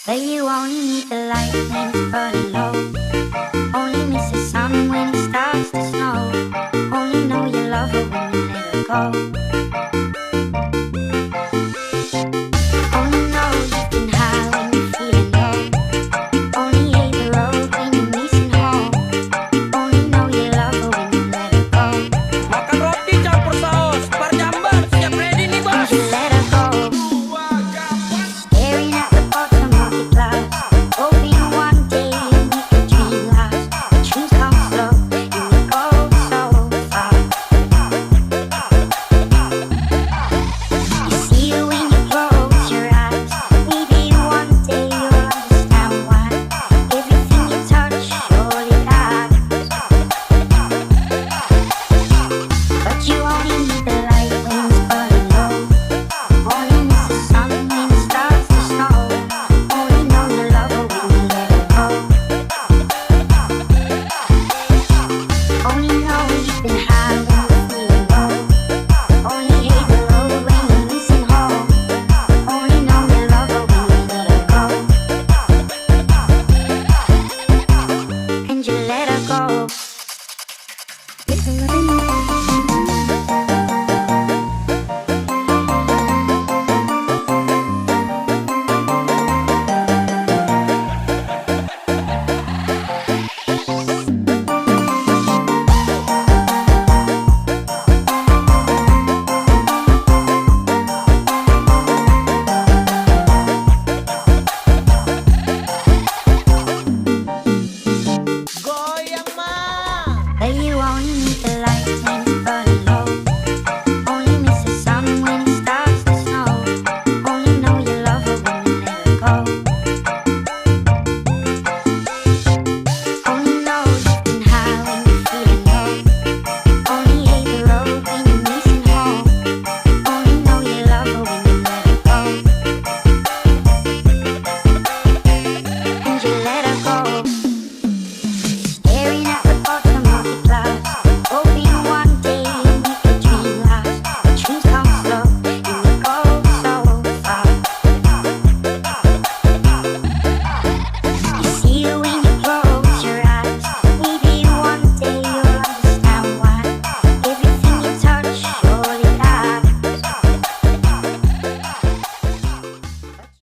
Baby, you only need the light when it's burning low. Only miss the sun when it starts to snow. Only know you love her when you let her go. Only know